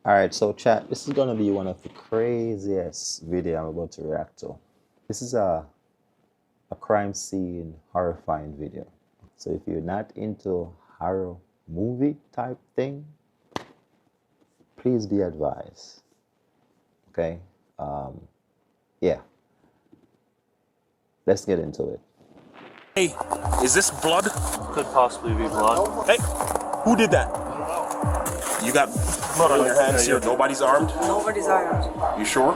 Alright, so chat, this is gonna be one of the craziest video I'm about to react to. This is a crime scene horrifying video. So if you're not into horror movie type thing, please be advised. Okay? Yeah. Let's get into it. Hey, is this blood? Could possibly be blood. Hey, who did that? You got blood on your hands here. Nobody's armed? Nobody's armed. You sure?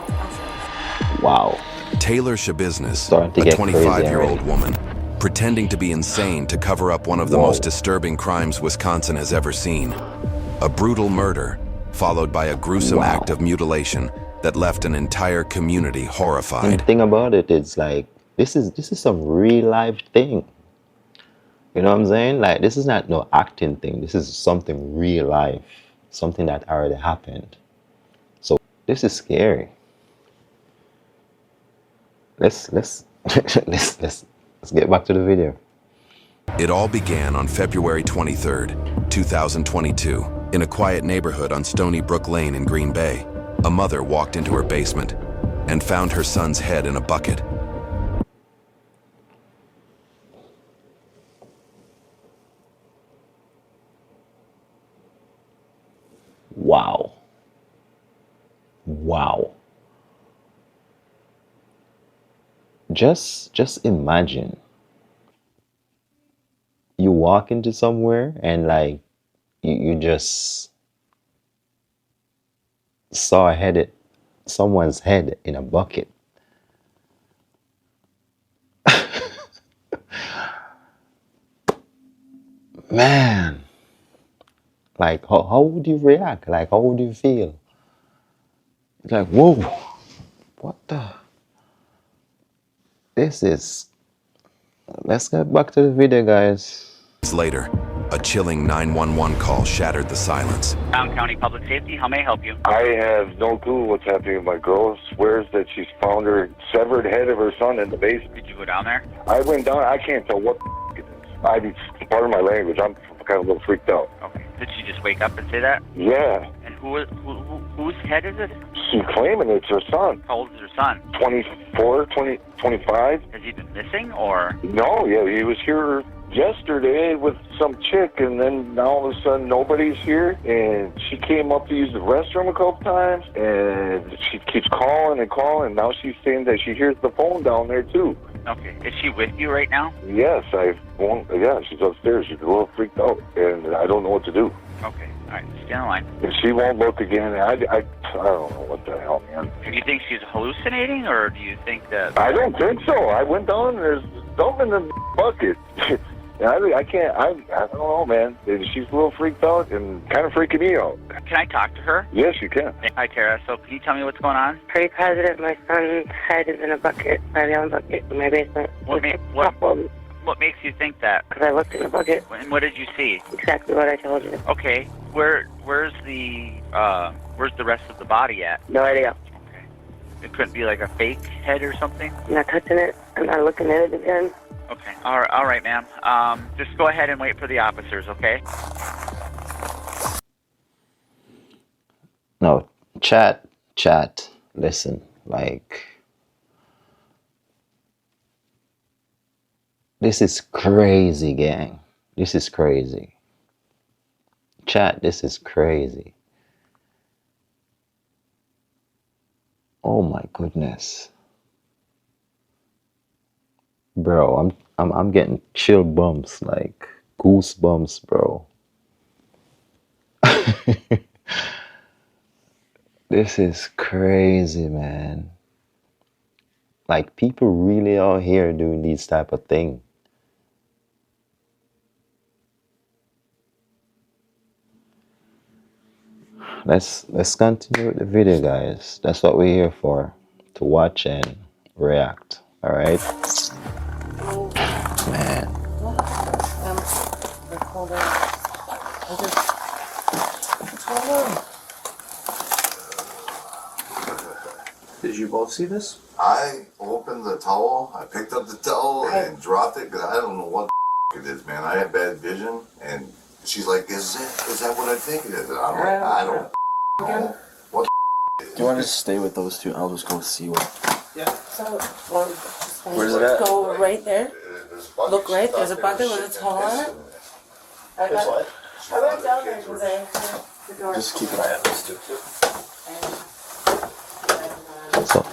Wow. Taylor Shabusiness, Starting to a get crazy 25-year-old already. woman, pretending to be insane to cover up one of the most disturbing crimes Wisconsin has ever seen. A brutal murder, followed by a gruesome act of mutilation that left an entire community And the horrified. thing about it is like this is some real life thing. You know what I'm saying? Like this is not no acting thing. This is something real life. Something that already happened. So this is scary. Let's let's get back to the video. It all began on February 23rd, 2022, in a quiet neighborhood on Stony Brook Lane in Green Bay. A mother walked into her basement and found her son's head in a bucket. Wow. Wow. Just imagine you walk into somewhere and like you just saw someone's head in a bucket. Man, like how would you react? Like how would you feel? It's like, whoa, what the? This is. Let's get back to the video, guys. Later, a chilling 911 call shattered the silence. Brown County Public Safety, how may I help you? I have no clue what's happening with my girl. Swears that she's found her severed head of her son in the basement. Did you go down there? I went down. I can't tell what it is. Part of my language. I'm kind of a little freaked out. Okay. Did she just wake up and say that? Yeah. And whose head is it? She's claiming it's her son. How old is her son? 24, 20, 25. Has he been missing or? No, yeah, he was here yesterday with some chick, and then now all of a sudden nobody's here, and she came up to use the restroom a couple times, and she keeps calling and calling. Now she's saying that she hears the phone down there too. Okay. Is she with you right now? Yes, yeah, she's upstairs. She's a little freaked out, and I don't know what to do. Okay. All right. Stay on the line. If she won't look again, I don't know what the hell, man. Do you think she's hallucinating, or do you think that? I don't think so. I went down and there's something in the bucket. I can't, I don't know, man. She's a little freaked out and kind of freaking me out. Can I talk to her? Yes, you can. Hi, Tara. So can you tell me what's going on? Pretty positive my son's head is in a bucket, a gallon bucket in my basement. What makes you think that? Because I looked in the bucket. And what did you see? Exactly what I told you. Okay. Where's the rest of the body at? No idea. Okay. It couldn't be like a fake head or something? I'm not touching it. I'm not looking at it again. Okay. All right, ma'am. Just go ahead and wait for the officers, okay? No, chat, listen, like, this is crazy, gang. This is crazy. Chat, this is crazy. Oh my goodness. Bro, I'm getting chill bumps, like goosebumps, bro. This is crazy, man. Like people really are here doing these type of thing. Let's continue with the video, guys. That's what we're here for, to watch and react. All right, man. Did you both see this? I opened the towel, I picked up the towel and dropped it because I don't know what it is, man. I have bad vision, and she's like, is that what I think it is? And I'm like, I don't Again? Do you want to just stay with those two? I'll just go see what. So, Where's it at? go right there. Look right, there's a bucket with a towel on it. I went down there because I heard the door. Just keep an eye on those two. So,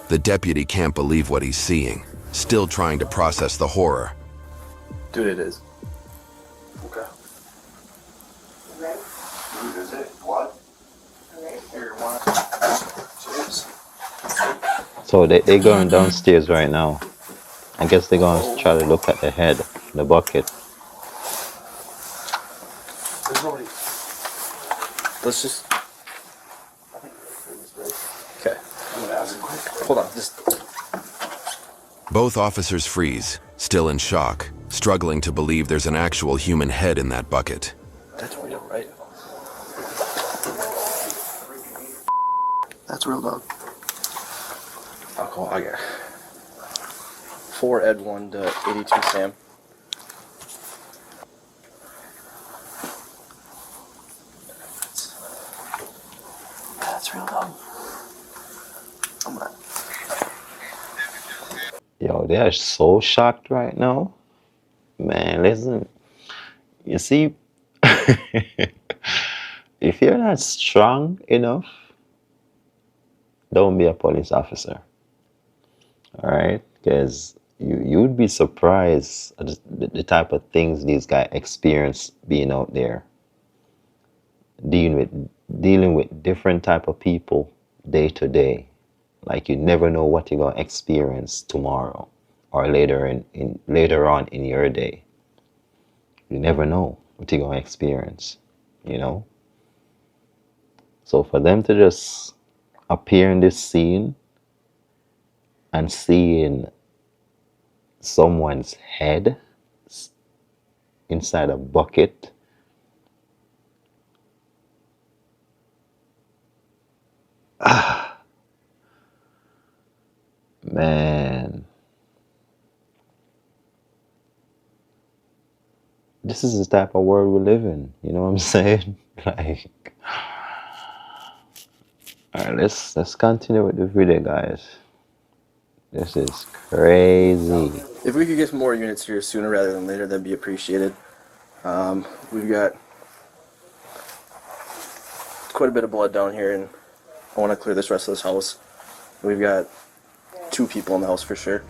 The deputy can't believe what he's seeing, still trying to process the horror. Dude, it is. Okay. Is it? What? so they're going downstairs right now. I guess they're going to try to look at the head, the bucket. There's nobody. Let's just. Okay. I'm gonna ask him quick. Hold on. Just. Both officers freeze, still in shock, struggling to believe there's an actual human head in that bucket. That's real, right? That's real, dog. I'll call. I got 4 Ed 1 to 82 Sam. That's real, dog. I'm not. Yo, they are so shocked right now. Man, listen. You see, if you're not strong enough, don't be a police officer. All right? Because you'd be surprised at the type of things these guys experience being out there. Dealing with different type of people day to day. Like you never know what you're gonna experience tomorrow or later on in your day. You never know what you're gonna experience, you know? So for them to just appear in this scene and seeing someone's head inside a bucket, man, this is the type of world we live in. You know what I'm saying? Like, all right, let's continue with the video, guys. This is crazy. If we could get more units here sooner rather than later, that'd be appreciated. We've got quite a bit of blood down here, and I want to clear this rest of this house. We've got 2 people in the house for sure.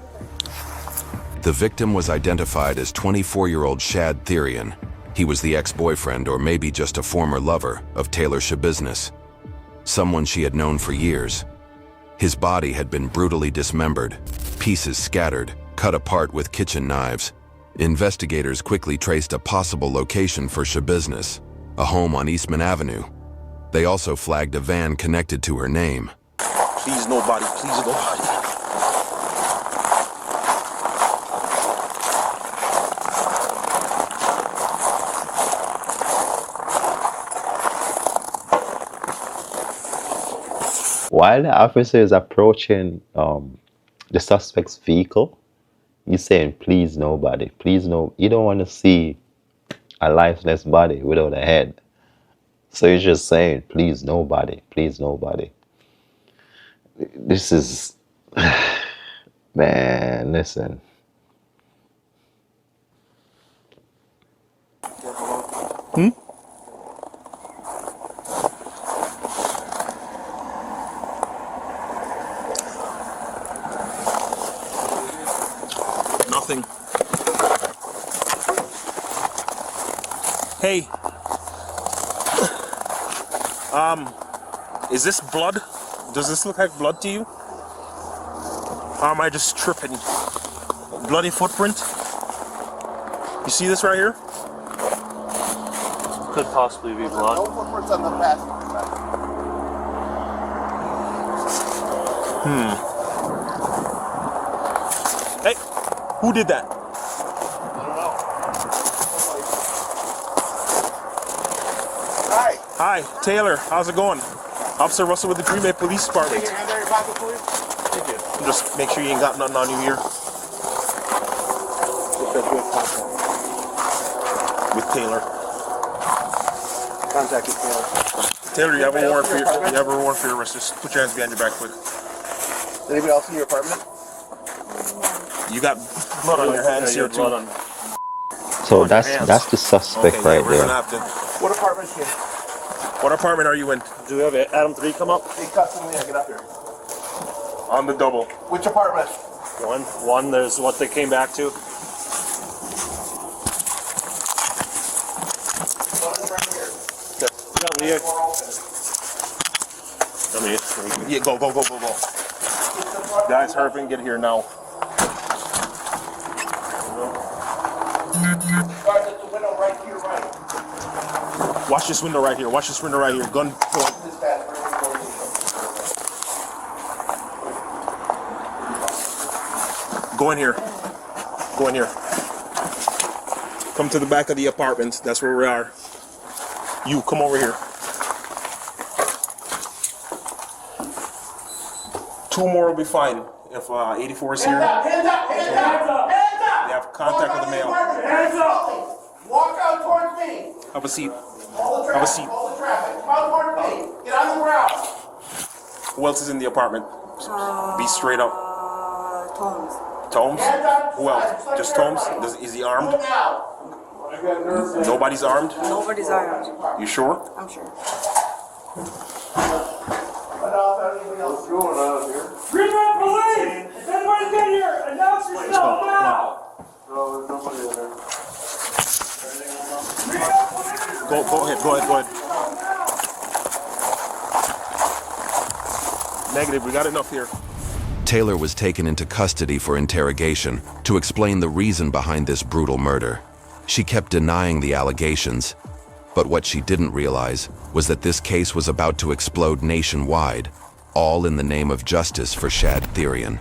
The victim was identified as 24-year-old Shad Therian. He was the ex-boyfriend, or maybe just a former lover, of Taylor Shabiznis, someone she had known for years. His body had been brutally dismembered, pieces scattered, cut apart with kitchen knives. Investigators quickly traced a possible location for Shabiznis, a home on Eastman Avenue. They also flagged a van connected to her name. Please nobody, please nobody. While the officer is approaching the suspect's vehicle, he's saying, please nobody, please no. You don't want to see a lifeless body without a head. So he's just saying, please nobody, please nobody. This is, man, listen. Nothing. Hey. Is this blood? Does this look like blood to you? Or am I just tripping? Bloody footprint? You see this right here? Could possibly be blood. No footprints on the passenger side. Hey, who did that? Hi. Hi, Taylor. How's it going? Officer Russell with the Green Bay Police Department. Take your hand out of your pocket, please. Thank you. Just make sure you ain't got nothing on you here. With Taylor. Contact with Taylor. Taylor, you have a warrant for your arrest. Just put your hands behind your back quick. Anybody else in your apartment? You got blood on your hands here too. So that's the suspect right there. What apartment is here? What apartment are you in? Do we have Adam 3 come up? Hey, custom, yeah, get up here. On the double. Which apartment? One, there's what they came back to. Yeah, go. Guys, hurry up and get here now. Watch this window right here. Gun point. Go in here. Come to the back of the apartment. That's where we are. You, come over here. 2 more will be fine. If 84 is here, Hands up! they have contact with the male. Hands up! Walk out towards me! Have a seat. All the traffic. Come out towards me. Get on the ground. Who else is in the apartment? Be straight up. Tomes. Tomes? Who else? Just Tomes? Is he armed? Nobody's armed? Nobody's armed. You sure? I'm sure. What's going on here? Green Bay Police! If anybody's in here, announce yourself now! No, there's nobody in there. Go ahead. Negative, we got enough here. Taylor was taken into custody for interrogation to explain the reason behind this brutal murder. She kept denying the allegations, but what she didn't realize was that this case was about to explode nationwide, all in the name of justice for Shad Therian.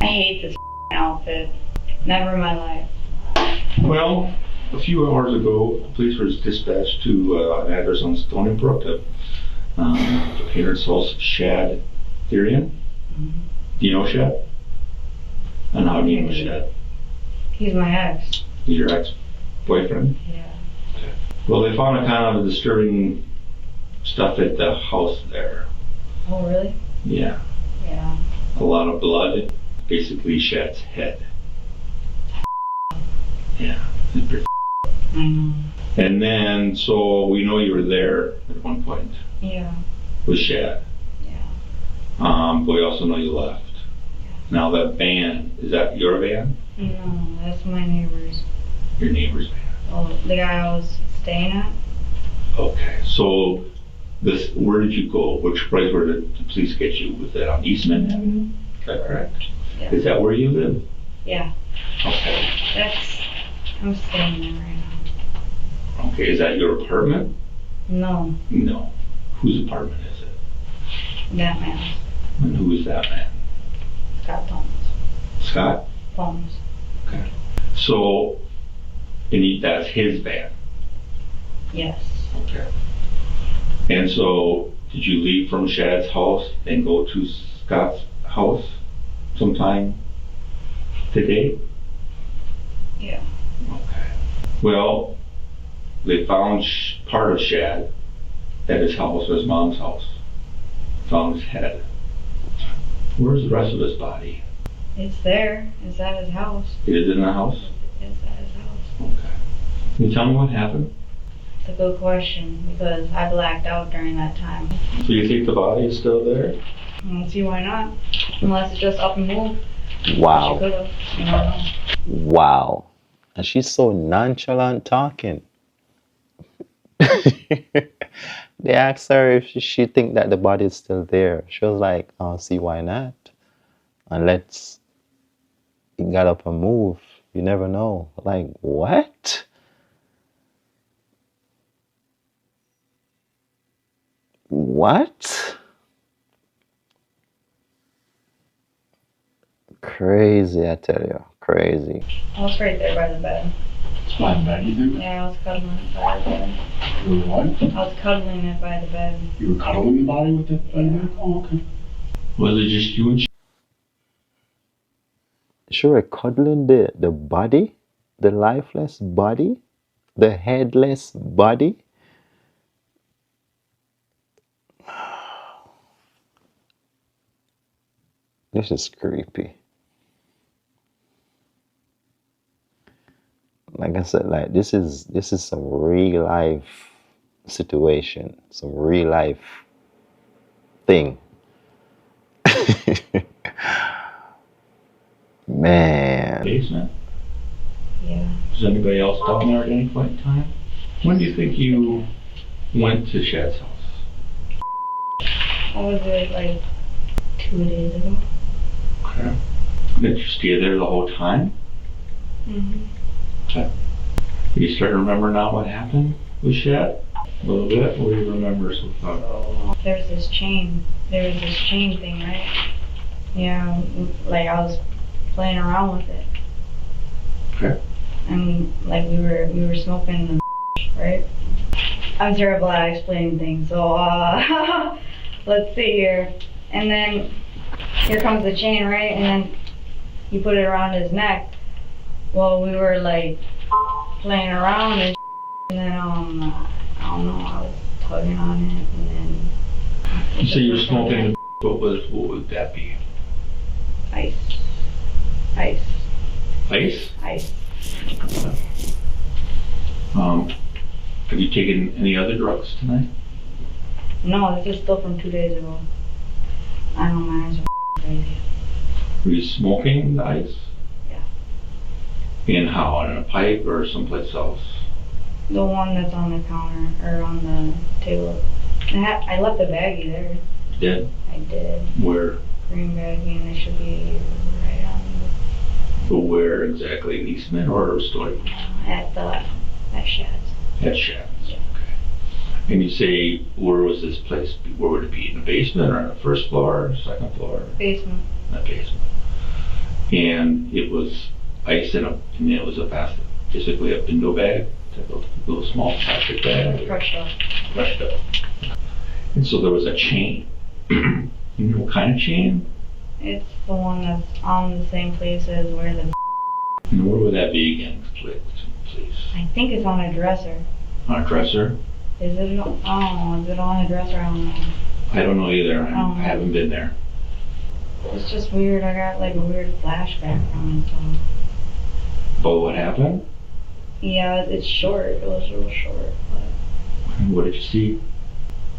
I hate this outfit. Never in my life. Well, a few hours ago, police were dispatched to an address on Stony Brook, appearance house Shad Therian. Do you know Shad? And how do you know Shad? He's my ex. He's your ex-boyfriend? Yeah. Okay. Well, they found a kind of disturbing stuff at the house there. Oh, really? Yeah. Yeah. A lot of blood. Basically Shad's head. Yeah. It's pretty I know. And then, so we know you were there at one point. Yeah. With Shad. Yeah. But we also know you left. Yeah. Now that van, is that your van? No, that's my neighbor's. Your neighbor's van? Oh, the guy I was staying at? Okay, so where did you go? Which place where did the police get you? Was that on Eastman Avenue? Is that correct? Yeah. Is that where you live? Yeah. Okay. I'm staying there right now. Okay, is that your apartment? No. No. Whose apartment is it? That man's. And who is that man? Scott Thomas. Scott? Thomas. Okay. So, that's his van? Yes. Okay. And so, did you leave from Shad's house and go to Scott's house sometime today? Yeah. Okay. Well, they found part of Shad at his house, his mom's house. Found his head. Where's the rest of his body? It's there. It's at his house. It is in the house? It's at his house. Okay. Can you tell me what happened? It's a good question because I blacked out during that time. So you think the body is still there? I don't see why not. Unless it's just up and moved. Wow. She could have. You don't know. Wow. And she's so nonchalant talking. They asked her if she think that the body is still there. She was like, "Oh, see why not? Unless it got up and move. You never know." Like, what? What? Crazy, I tell you. Crazy. I was right there by the bed. It's by the bed, you think? Yeah, I was cuddling it by the bed. You were what? I was cuddling it by the bed. You were cuddling the body with it by the bed? Oh, okay. Was it just you and Sure, cuddling the body, the lifeless body, the headless body. This is creepy. Like I said, like this is some real life situation, some real life thing. Man. basement? Yeah. Was anybody else down there at any point in time? When do you think you went to Shad's house? What was it, like 2 days ago? Okay. Did you stay there the whole time? Mm-hmm. Okay. You start to remember now what happened with Shad? A little bit? What do you remember so far? There was this chain thing, right? Yeah, like I was playing around with it. Okay. And like we were smoking the right? I'm terrible at explaining things, so let's see here. And then here comes the chain, right? And then he put it around his neck. Well, we were like playing around and then I don't know, I was tugging on it and then You say you're smoking, what would that be? Ice. Ice. Ice? Ice. Have you taken any other drugs tonight? No, this is still from 2 days ago. I know my eyes are crazy. Were you smoking the ice? Yeah. And how? On a pipe or someplace else? The one that's on the counter, or on the table. I left the baggie there. You did? I did. Where? Green baggie, and it should be right on But where exactly? In Eastman or Stony? at Shad's. At Shad's. Yeah. Okay. And you say, where was this place? Where would it be? In the basement or on the first floor, second floor? Basement. In the basement. And it was ice and it was basically a window bag, type of little small plastic bag. Crushed up. Crushed up. And so there was a chain. You know what kind of chain? It's the one that's on the same place as where the. And where would that be again, please? I think it's on a dresser. On a dresser? Is it? Oh, is it on a dresser? I don't know. I don't know either. I haven't been there. It's just weird. I got like a weird flashback from it. So. But what happened? Yeah, it's short. It was real short. But What did you see?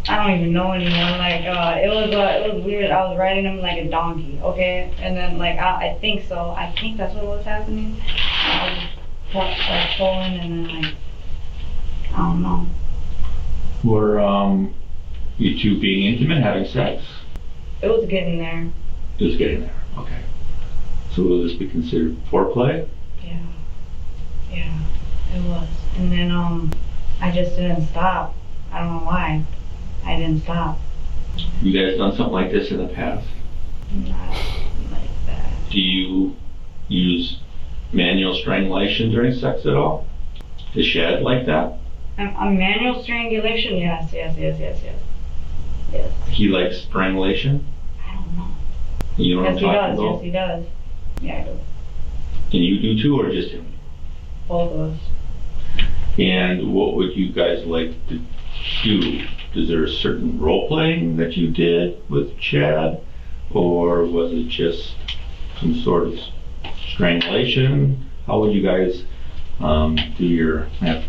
I don't even know anymore. Like, it was weird. I was riding him like a donkey, okay? And then like I think so. I think that's what was happening. I was like pulling and then like I don't know. Were you two being intimate, having sex? It was getting there. It was getting there. Okay. So will this be considered foreplay? Yeah. Yeah, it was. And then I just didn't stop. I don't know why. I didn't stop. You guys done something like this in the past? Not like that. Do you use manual strangulation during sex at all? Is Shad like that? A manual strangulation? Yes. Yes. He likes strangulation? I don't know. You know what I'm talking about? Yes, he does. Yeah, I do. And you do too, or just him? Both of us. And what would you guys like to do? Is there a certain role playing that you did with Chad? Or was it just some sort of strangulation? How would you guys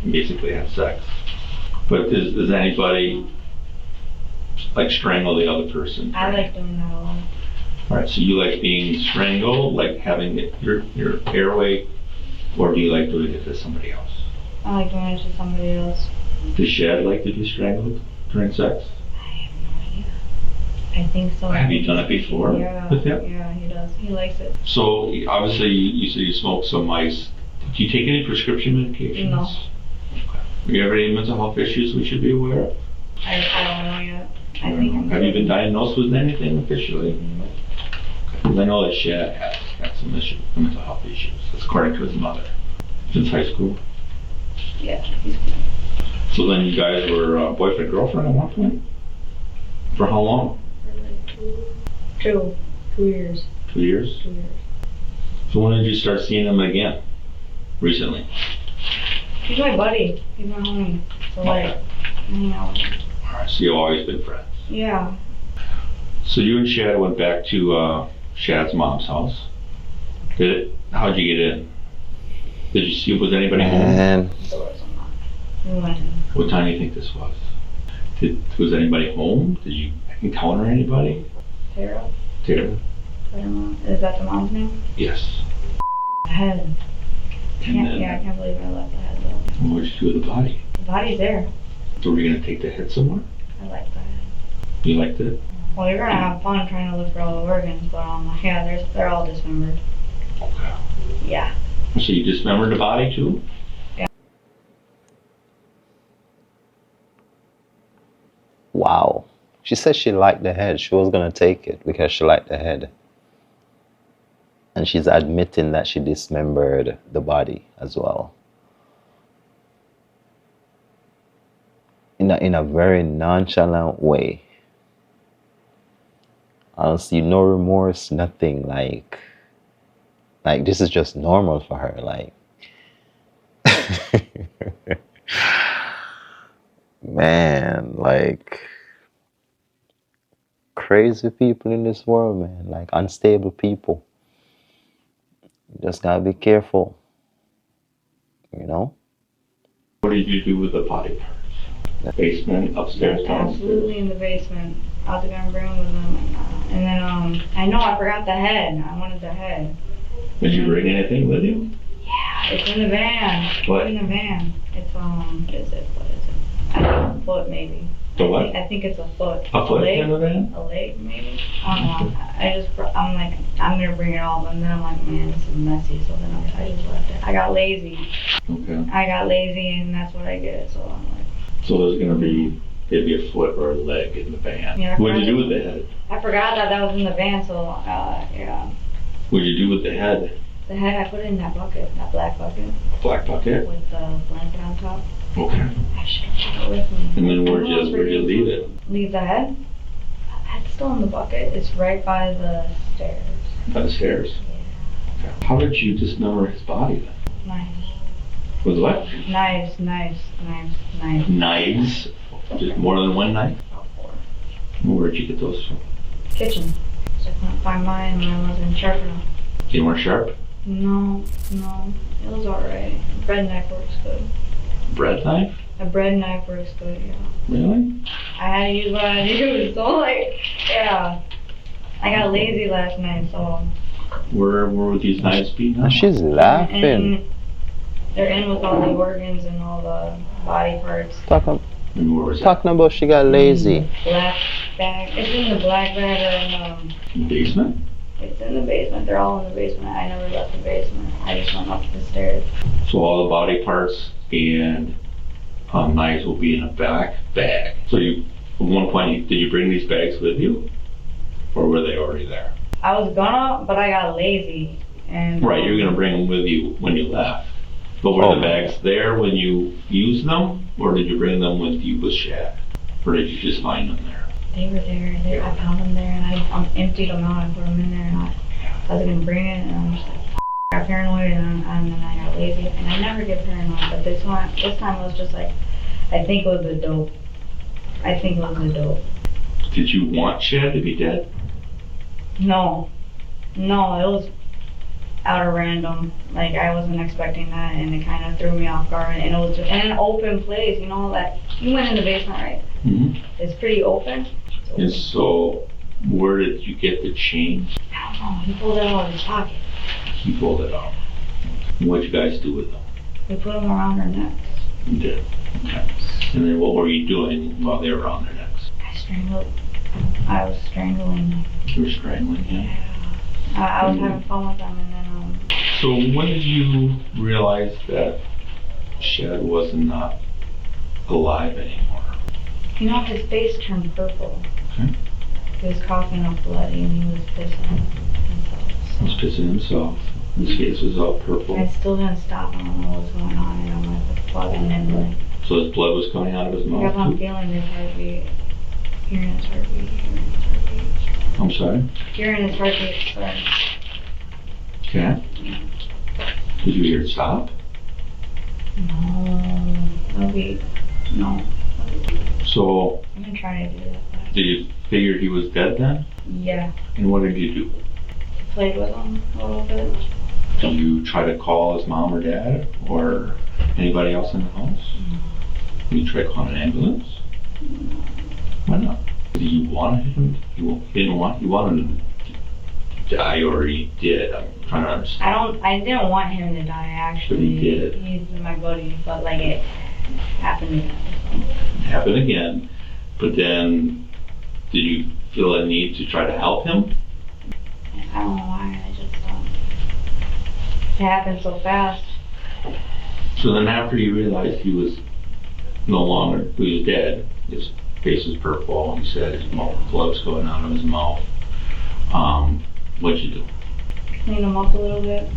basically have sex? But does anybody like strangle the other person? I like doing that a lot. Alright, so you like being strangled, like having your airway, or do you like doing it to somebody else? I like doing it to somebody else. Does Shad like to be strangled during sex? I have no idea. I think so. Have you done it before with him? Yeah, he does. He likes it. So obviously you said you smoked some ice. Do you take any prescription medications? No. Okay. Do you have any mental health issues we should be aware of? I don't know yet. I think I'm Have you good. been diagnosed with anything officially? No. Because I know that Shad has some mental health issues, according to his mother. Since high school? Yeah, he's cool. So then you guys were boyfriend, girlfriend at one point? For how long? For like 2 years. 2 years? 2 years. So when did you start seeing him again? Recently? He's my buddy. He's my homie. So like, hang out with him. Alright, so you've always been friends? Yeah. So you and Shad went back to Shad's mom's house. How'd you get in? Did you see, was anybody home? We went in. What time do you think this was? Was anybody home? Did you encounter anybody? Tara? Tara? Is that the mom's name? Yes. The head. And then, Yeah, I can't believe I left the head though. what did you do with the body? The body's there. So were you going to take the head somewhere? I like the head. You liked it? Well, you're gonna have fun trying to look for all the organs, but yeah, they're all dismembered. Okay. Yeah. So you dismembered the body too? Yeah. Wow. She said she liked the head. She was gonna take it because she liked the head. And she's admitting that she dismembered the body as well. In a very nonchalant way. I don't see no remorse, nothing. Like this is just normal for her. Like, man, like crazy people in this world, man. Like unstable people. You just gotta be careful. You know? What did you do with the body parts? Basement, upstairs, downstairs? Absolutely in the basement. I was gonna bring them with them. And then, I know I forgot the head. I wanted the head. Did you bring anything with you? Yeah, it's in the van. What? It's in the van. It's, what is it? I think a foot, maybe. The what? I think it's a foot. A foot leg, in the van? A leg, maybe? I don't know. I'm like, I'm gonna bring it all, and then I'm like, man, this is messy, so then I just left it. I got lazy. Okay. I got lazy, and that's what I get, so I'm like. So there's gonna be maybe a foot or a leg in the van. Yeah, What did you do with the head? I forgot that was in the van, so, yeah. What did you do with the head? The head, I put it in that bucket, that black bucket. Black bucket? With the blanket on top. Okay. I should have took it with me. And then where'd you leave it? Leave the head? The head's still in the bucket. It's right by the stairs. By the stairs? Yeah. Okay. How did you dismember his body then? Knives. With what? Knives. Knives? Just more than one knife? About 4. Where'd you get those from? Kitchen. So I couldn't find mine when I wasn't sharp enough. They weren't sharp? No. It was alright. Bread knife works good. Bread knife? A bread knife works good, yeah. Really? I had to use what I used, so like, yeah. I got lazy last night, so. Where would these knives be now? She's laughing. And they're in with all the organs and all the body parts. Talking about she got lazy. Black bag. It's in the black bag or in the basement? It's in the basement. They're all in the basement. I never left the basement. I just went up the stairs. So all the body parts and knives will be in a black bag. So you, at one point, did you bring these bags with you? Or were they already there? I was gonna, but I got lazy. And right, you're gonna bring them with you when you left. But were the bags there when you used them? Or did you bring them with you with Shad? Or did you just find them there? They were there. I found them there and I emptied them out. I put them in there and I was gonna bring it and I'm just like, I got paranoid and then I got lazy. And I never get paranoid, but this time it was just like, I think it was the dope. Did you want Shad to be dead? No, it was out of random. Like I wasn't expecting that, and it kind of threw me off guard. And it was just in an open place, you know. Like you went in the basement, right? Mm-hmm. It's pretty open. And so, where did you get the chain? I don't know. He pulled it out of his pocket. He pulled it out. And what'd you guys do with them? We put them around our necks. You did. Okay. And then what were you doing while they were around their necks? I was strangling them. You were strangling him? Yeah. I was having fun with them, and then So when did you realize that Shad was not alive anymore? you know, his face turned purple. Okay. He was coughing up blood, and he was pissing himself. He was pissing himself. His face was all purple. I still didn't stop. I don't know what's going on. I don't know if it's plugging in. So his blood was coming out of his I mouth kept on too? feeling his heartbeat. Hearing his heartbeat. Hearing his heartbeat. I'm sorry? Hearing his heartbeat. Sorry. Okay. Did you hear it stop? No beat. No. So, I've been trying to do that. did you figure he was dead then? Yeah. And what did you do? Played with him a little bit. Did you try to call his mom or dad or anybody else in the house? Did you try to call an ambulance? Why not? Did you want him? You wanted him to die, or he did? I'm trying to understand. I didn't want him to die actually. But he did. He's my buddy, but like it happened again. It happened again, but then did you feel a need to try to help him? I don't know why. I just it happened so fast. So then after you realized he was no longer, he was dead, his face was purple, he said his blood was going out of his mouth, what'd you do? Clean him up a little bit.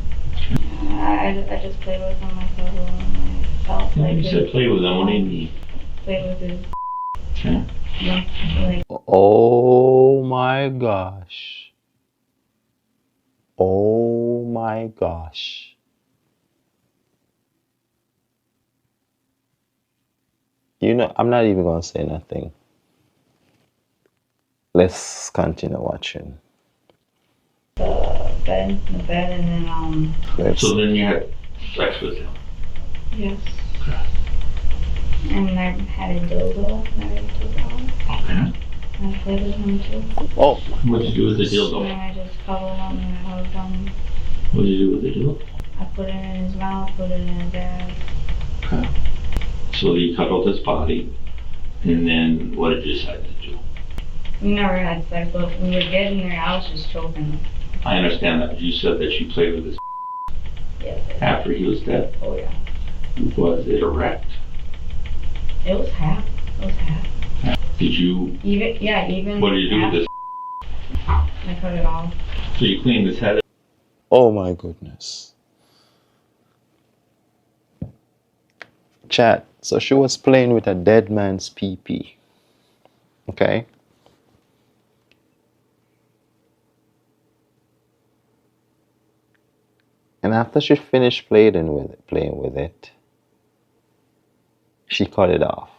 I just played with him. I cuddled him. I felt like You said play with him, what do you mean? Played with his. Okay. Yeah. Like. Oh my gosh. Oh my gosh. You know, I'm not even gonna say nothing. Let's continue watching. The bed, and then So then you had sex with him? Yes. Okay. And I had a dildo that I took out. Okay. And I played with him too. Oh. What'd you do with the dildo? And I just cuddled him and I hugged him. What'd you do with the dildo? I put it in his mouth, put it in his ass. Okay. So you cuddled his body, and then what did you decide to do? We never had sex, but we were getting there. I was just choking him. I understand that, but you said that you played with his Yes. after he was dead. Oh yeah. Was it erect? It was half. It was half. Did you? Even. What did you do with this? I cut it off. So you cleaned his head? Oh my goodness. Chat. So she was playing with a dead man's pee-pee. Okay? And after she finished playing with it, she cut it off.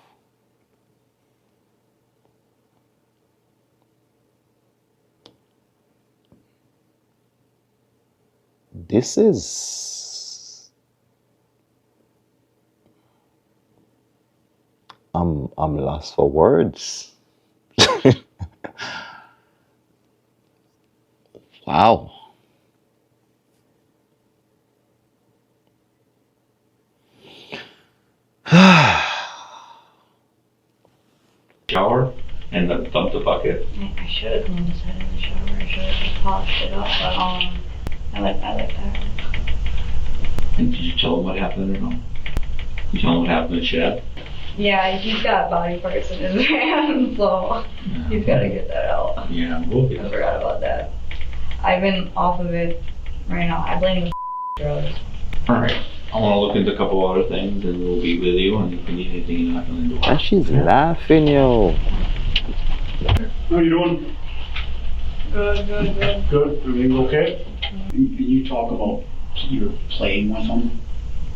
This is I'm lost for words. Wow. Shower and then dumped the bucket. I should have cleaned his head in the shower. I should have just polished it up, but I like that. And did you tell him what happened or no? You tell him what happened in Chad? Yeah, he's got body parts in his hand, so he's got to get that out. Yeah, we'll get I forgot about that. I've been off of it right now. I blame the drugs. Alright. I want to look into a couple other things and we'll be with you, and if you need anything, you knock on the door. And she's laughing, yo. How you doing? Good. Good. Everything okay? You talk about you're playing with him.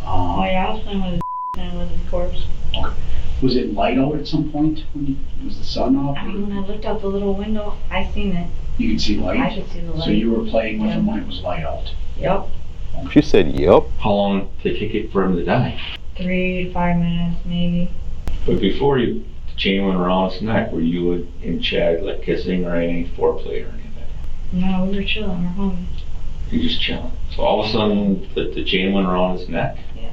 Oh yeah, I was playing with his and with his corpse. Okay. Was it light out at some point? Was the sun off? I mean, when I looked out the little window, I seen it. You could see light? I could see the light. So you were playing with him when it was light out? Yep. She said, yup. How long did it take it for him to die? 3 to 5 minutes, maybe. But before the chain went around his neck, were you and Chad like kissing or any foreplay or anything? No, we were chilling. We're home. You're just chilling. So all of a sudden, the chain went around his neck? Yeah.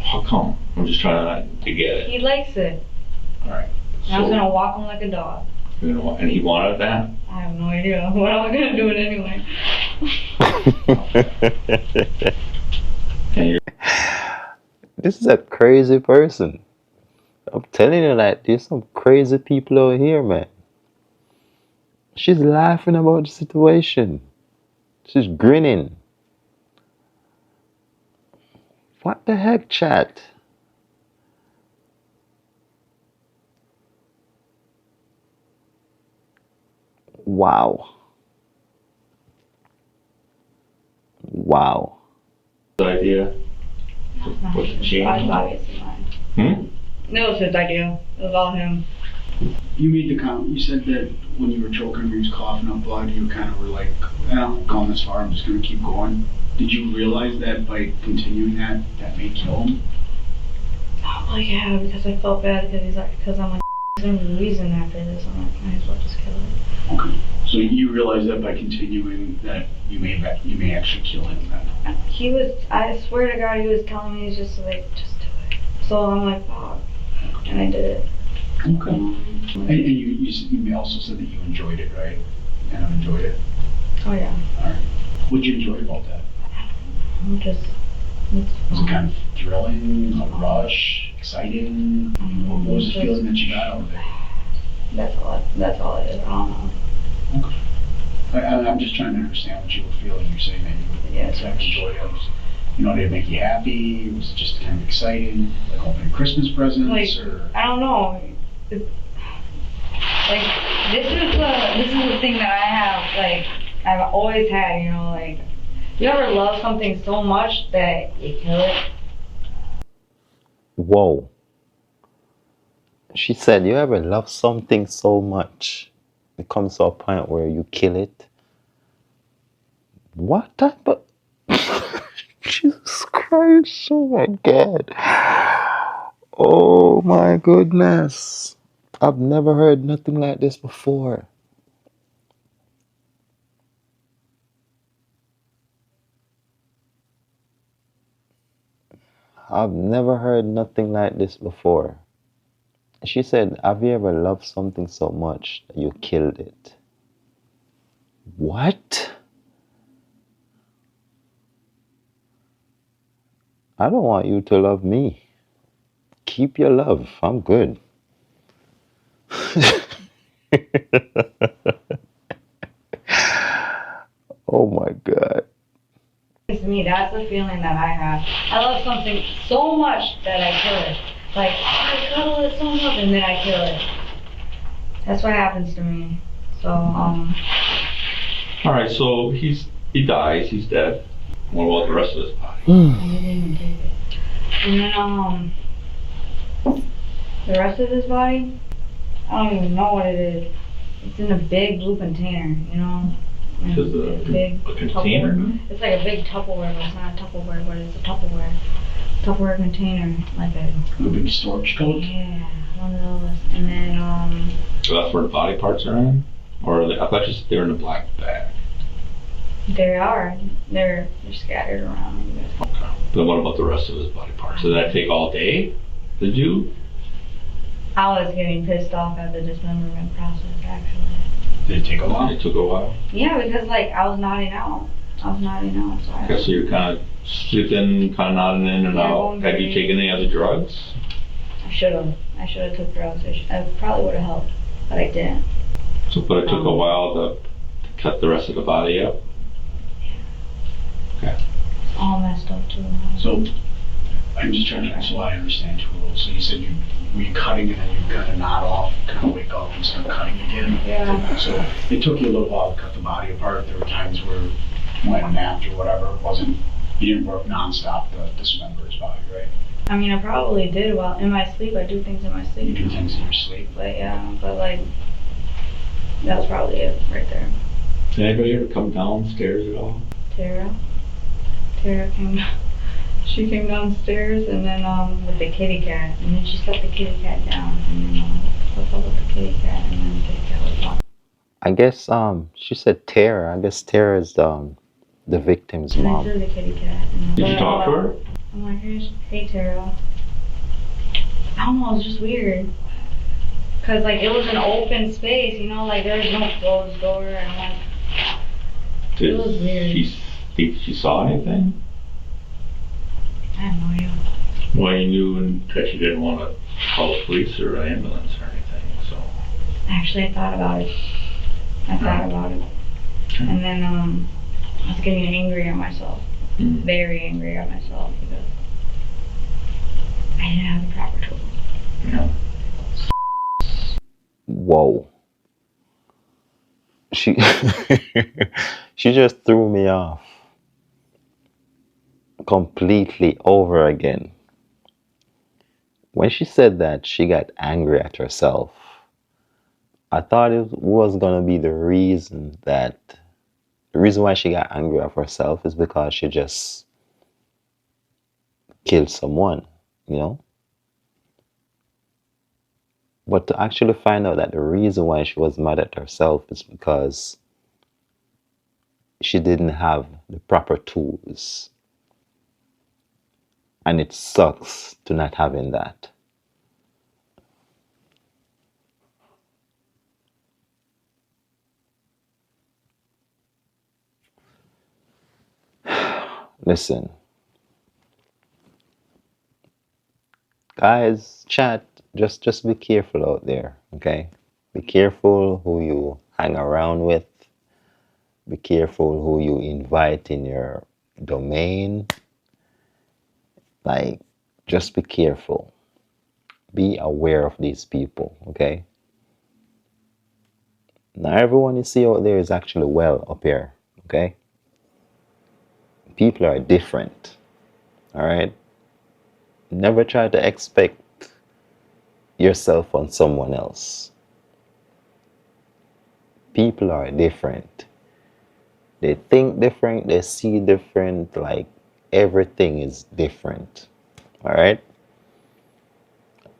How come? I'm just trying to get it. He likes it. Alright. And I was going to walk him like a dog. And he wanted that? I have no idea. What am I going to do it anyway? This is a crazy person. I'm telling you that there's some crazy people out here, man. She's laughing about the situation. She's grinning. What the heck, chat? Wow. Wow. The idea was to change. Obviously mine. No, it was his idea. It was all him. You made the comment. You said that when you were choking him, he was coughing up blood. You kind of were like, "Well, I'm going this far. I'm just going to keep going." Did you realize that by continuing that may kill him? Oh yeah, because I felt bad because I'm like, he's gonna be wheezing after this. I'm like, might as well just kill it. Okay. So you realize that by continuing that you may actually kill him then? He was. I swear to God, he was telling me, he's just like, just do it. So I'm like, fuck, and I did it. Okay. And you also said that you enjoyed it, right? You kind of enjoyed it? Oh yeah. Alright. What did you enjoy about that? Was it kind of thrilling, a rush, exciting? What was the feeling that you got out of it? That's all it is. I don't know. Okay. I'm just trying to understand what you were feeling. You're saying that you enjoyed it. You know, did it make you happy? Was it just kind of exciting, like opening Christmas presents, or? I don't know. Like this is the thing that I have. Like I've always had. You know, like you ever love something so much that you kill it. Whoa. She said, you ever love something so much, it comes to a point where you kill it? What type of... Jesus Christ, oh my God. Oh my goodness. I've never heard nothing like this before. I've never heard nothing like this before. She said, have you ever loved something so much that you killed it? What? I don't want you to love me. Keep your love. I'm good. Oh my God. To me, that's the feeling that I have. I love something so much that I kill it. Like, I cuddle it so much and then I kill it. That's what happens to me. So, Alright, so he dies, he's dead. What about the rest of his body? I didn't even take it. And then, the rest of his body, I don't even know what it is. It's in a big blue container, you know? Just a container? Tupperware. It's like a big Tupperware, but it's not a Tupperware, but it's a Tupperware container, like a big storage tote? Yeah, one of those. And then, So that's where the body parts are in? Or I thought you said they were in a black bag. They are. They're scattered around. Okay. But what about the rest of his body parts? Did that take all day to do? I was getting pissed off at the dismemberment process, actually. Did it take a while? It took a while? Yeah, because, like, I was nodding out. So Okay, so you're kind of sleeping, kind of nodding in and out. Have you taken any other drugs? I should have took drugs. I probably would have helped, but I didn't. So, but it took a while to cut the rest of the body up? Okay. It's all messed up, too. So, I'm just trying to, so I understand too. So you said were you cutting and then you cut a knot off, kind of wake up and start cutting again? Yeah. So it took you a little while to cut the body apart. There were times where when I napped or whatever, you didn't work nonstop to dismember his body, right? I mean, I probably did while in my sleep. I do things in my sleep. You do things in your sleep? But yeah, but like, that was probably it right there. Did anybody ever come downstairs at all? Tara came. She came downstairs and then with the kitty cat, and then she set the kitty cat down, and then what's up with the kitty cat, and then the kitty cat was gone. I guess she said Tara. I guess Tara is the victim's mom. I threw the kitty cat. Did you talk to her? I'm like, hey Tara. I don't know, it was just weird. Cause like it was an open space, you know, like there was no closed door, and I'm like, it was weird. She saw anything? I have no idea. Well, you knew that you didn't want to call the police or an ambulance or anything, so. Actually, I thought about it. And then I was getting angry at myself. Very angry at myself because I didn't have the proper tools. No. Whoa. She she just threw me off completely over again. When she said that she got angry at herself, I thought it was gonna be the reason why she got angry at herself is because she just killed someone, you know? But to actually find out that the reason why she was mad at herself is because she didn't have the proper tools. And it sucks to not having that. Listen. Guys, chat, just be careful out there, okay? Be careful who you hang around with. Be careful who you invite in your domain. Like, just be careful. Be aware of these people, okay? Now, everyone you see out there is actually well up here, okay? People are different, all right? Never try to expect yourself on someone else. People are different. They think different, they see different, like everything is different. All right?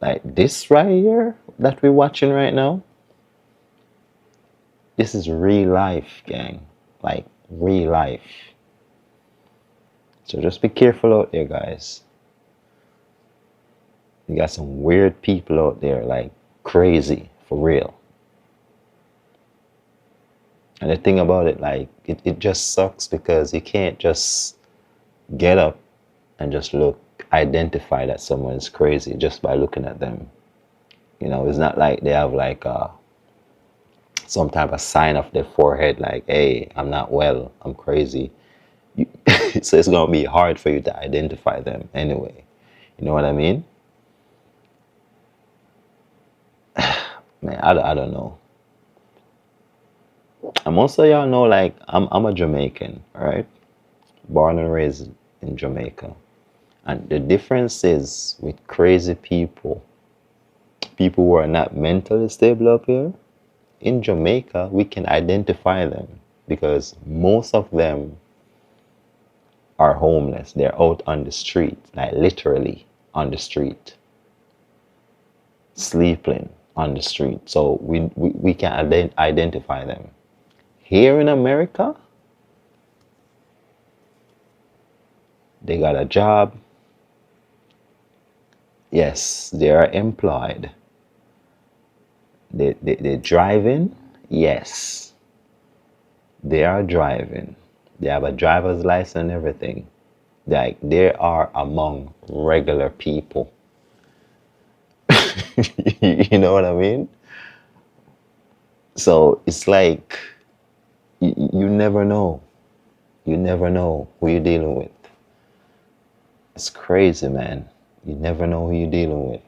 Like this right here that we're watching right now, this is real life, gang. Like real life. So just be careful out there, guys. You got some weird people out there, like crazy, for real. And the thing about it, like, it just sucks because you can't just get up and just identify that someone is crazy just by looking at them. You know, it's not like they have like some type of sign off their forehead like, hey, I'm not well, I'm crazy. So it's going to be hard for you to identify them anyway. You know what I mean? Man, I don't know. And most of y'all know, like, I'm a Jamaican, right? Born and raised in Jamaica. And the difference is with crazy people who are not mentally stable up here, in Jamaica, we can identify them because most of them are homeless. They're out on the street, like literally on the street, sleeping on the street. So we can identify them. Here in America, they got a job. Yes, they are employed. They're driving. Yes, they are driving. They have a driver's license and everything. Like, they are among regular people. You know what I mean? So it's like, you never know. You never know who you're dealing with. It's crazy, man. You never know who you're dealing with.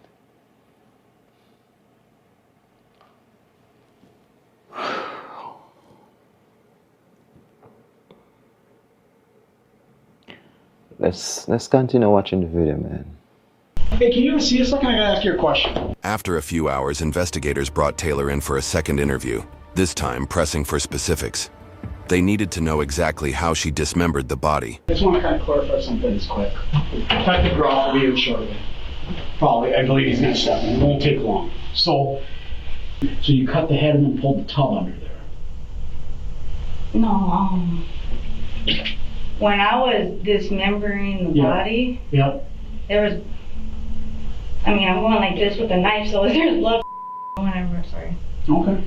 Let's continue watching the video, man. Hey, can you see a second? I gotta ask you a question. After a few hours, investigators brought Taylor in for a second interview, this time pressing for specifics. They needed to know exactly how she dismembered the body. I just want to kind of clarify some things quick. Detective Groff will be in shortly. Probably, I believe he's going to step in. It won't take long. So you cut the head and then pulled the tub under there? No, when I was dismembering the body, there was, I mean, I'm going like this with a knife, so there's blood, whatever, sorry. Okay.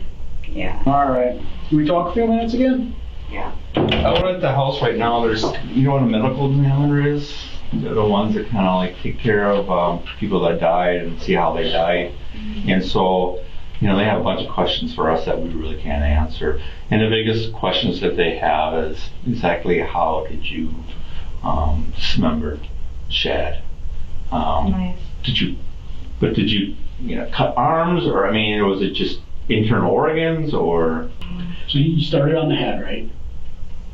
Yeah. All right. Can we talk a few minutes again? Yeah. Out at the house right now, there's, you know what a medical examiner is? They're the ones that kind of like take care of people that died and see how they died. And so, you know, they have a bunch of questions for us that we really can't answer. And the biggest questions that they have is exactly how did you dismember Shad? Nice. Did you cut arms, or, I mean, was it just internal organs, or? So you started on the head, right?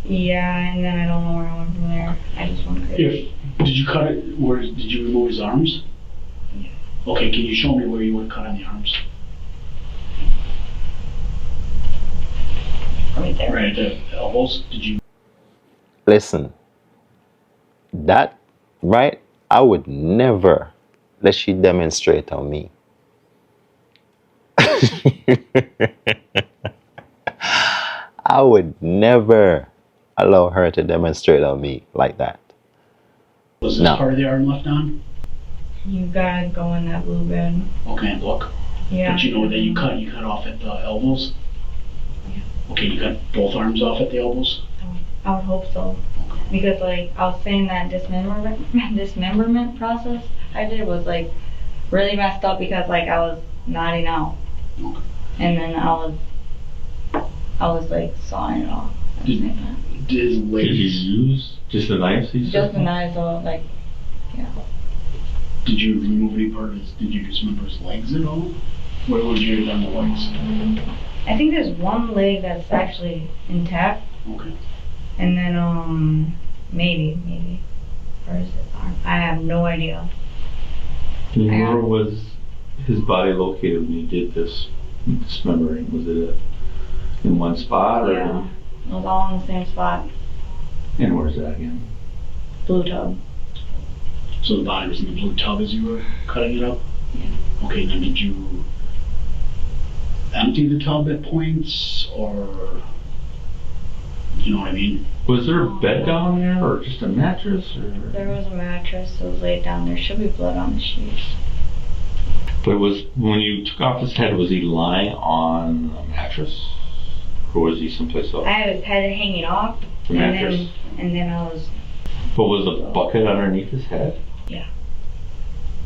Yeah, and then I don't know where I went from there. I just went crazy. Did you cut it, did you remove his arms? Yeah. Okay, can you show me where you would cut on the arms? Right there. Right at the elbows? Did you? Listen, that, right? I would never let she demonstrate on me. I would never allow her to demonstrate on me like that. Was this part of the arm left on? You gotta go in that blue bed. Okay, look. Yeah. But you know that you cut off at the elbows? Yeah. Okay, you cut both arms off at the elbows? I would hope so. Because like I was saying, that dismemberment process I did was like really messed up, because like I was nodding out. And then I was like sawing it off. Did his legs? Did you use just the knives? Just the knives, so like, yeah. Did you remove any part of his, did you dismember his legs at all? Where would you have done the legs? I think there's one leg that's actually intact. Okay. And then, maybe. Or is it arm? I have no idea. Where was his body located when you did this dismembering? Was it in one spot, or? Yeah. It was all in the same spot. And where's that again? Blue tub. So the body was in the blue tub as you were cutting it up? Yeah. Okay, then did you empty the tub at points, or, you know what I mean? Was there a bed down there, or just a mattress, or? There was a mattress that was laid down. There should be blood on the sheets. But when you took off his head, was he lying on a mattress, or was he someplace else? I had his head hanging off, The mattress. and then I was. But was a bucket underneath his head? Yeah.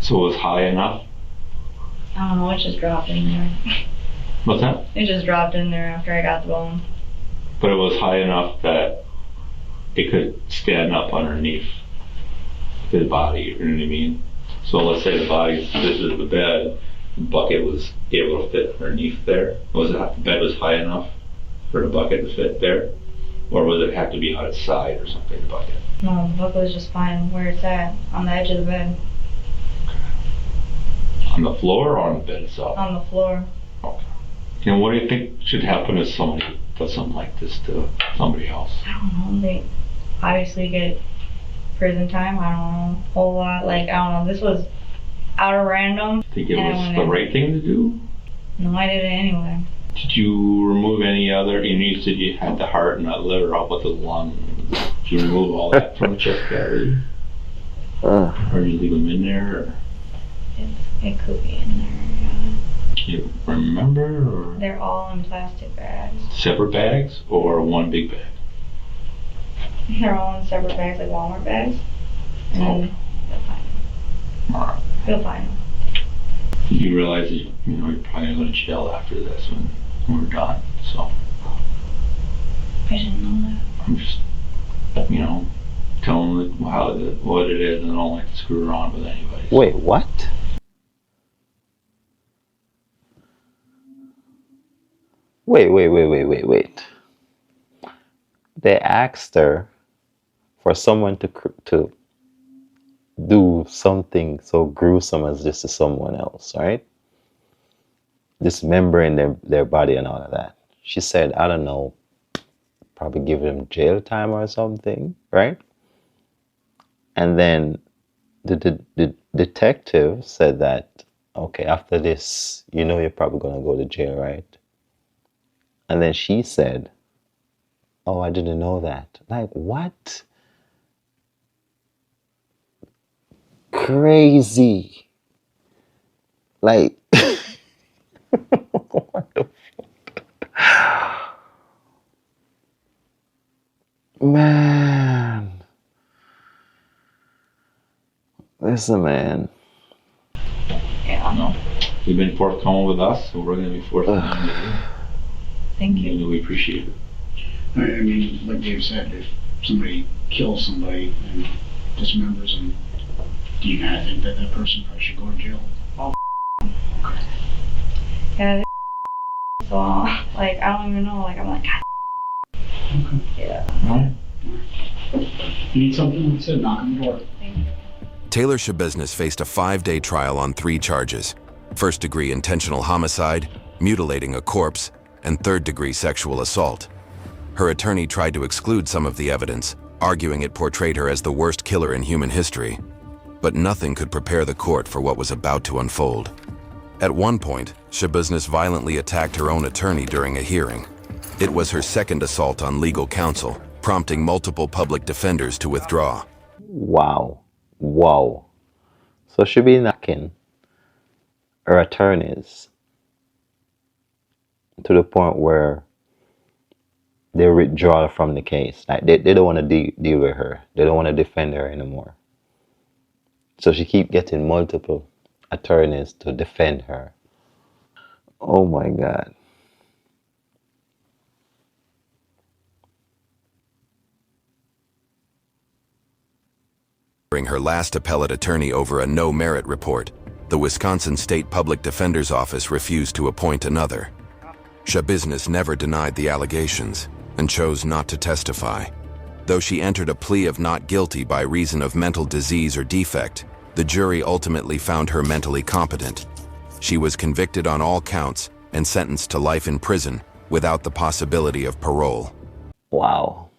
So it was high enough? I don't know. It just dropped in there. What's that? It just dropped in there after I got the bone. But it was high enough that it could stand up underneath his body, you know what I mean? So let's say the body, this is the bed, the bucket was able to fit underneath there. The bed was high enough for the bucket to fit there? Or would it have to be on its side or something, the bucket? No, the bucket was just fine where it's at, on the edge of the bed. On the floor or on the bed itself? On the floor. Okay. And what do you think should happen if somebody does something like this to somebody else? I don't know. They obviously get prison time. I don't know. A whole lot. Like, I don't know. This was out of random. Think it was the right thing to do? No, I did it anyway. Did you remove any other, you said you had the heart and the liver, how about the lung? Did you remove all that from the chest cavity? Or did you leave them in there? Or? It could be in there, yeah. Do you remember? Or they're all in plastic bags. separate bags or one big bag? They're all in separate bags, like Walmart bags. And then they'll find them. Alright. You'll find them. You realize that you're probably going to jail after this when we're done, so. I didn't know that. I'm just, telling them what it is, and I don't like to screw around with anybody. Wait, what? Wait. They asked her for someone to do something so gruesome as this to someone else, right? Dismembering their body and all of that. She said, I don't know, probably give them jail time or something, right? And then the detective said that, okay, after this, you're probably going to go to jail, right? And then she said, oh, I didn't know that. Like, what? Crazy. Like, what the fuck? Man. Listen, man. Yeah, I know. You've been forthcoming with us, so we're going to be forthcoming with you. Thank you. We appreciate it. I mean, like Dave said, if somebody kills somebody and dismembers them, do Do you kind of think that that person probably should go to jail? Oh, yeah. So, like, I don't even know. Like, I'm like, God. Okay. Yeah. All right. You need something? Like I said, knock on the door. Thank you. Taylor Shabusiness faced a 5-day trial on 3 charges: first-degree intentional homicide, mutilating a corpse, and third-degree sexual assault. Her attorney tried to exclude some of the evidence, arguing it portrayed her as the worst killer in human history. But nothing could prepare the court for what was about to unfold. At one point, Shabusiness violently attacked her own attorney during a hearing. It was her second assault on legal counsel, prompting multiple public defenders to withdraw. Wow. Wow. So she be knocking her attorneys to the point where they withdraw from the case. Like they don't want to deal with her. They don't want to defend her anymore. So she keep getting multiple attorneys to defend her. Oh my God. During her last appellate attorney over a no-merit report, the Wisconsin State Public Defender's Office refused to appoint another. Shabusiness never denied the allegations and chose not to testify. Though she entered a plea of not guilty by reason of mental disease or defect, the jury ultimately found her mentally competent. She was convicted on all counts and sentenced to life in prison without the possibility of parole. Wow.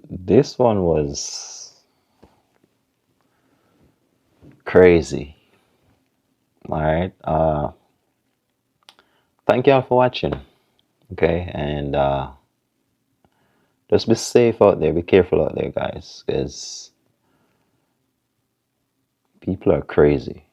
This one was crazy. All right. Thank y'all for watching. Okay, and just be safe out there. Be careful out there, guys, because people are crazy.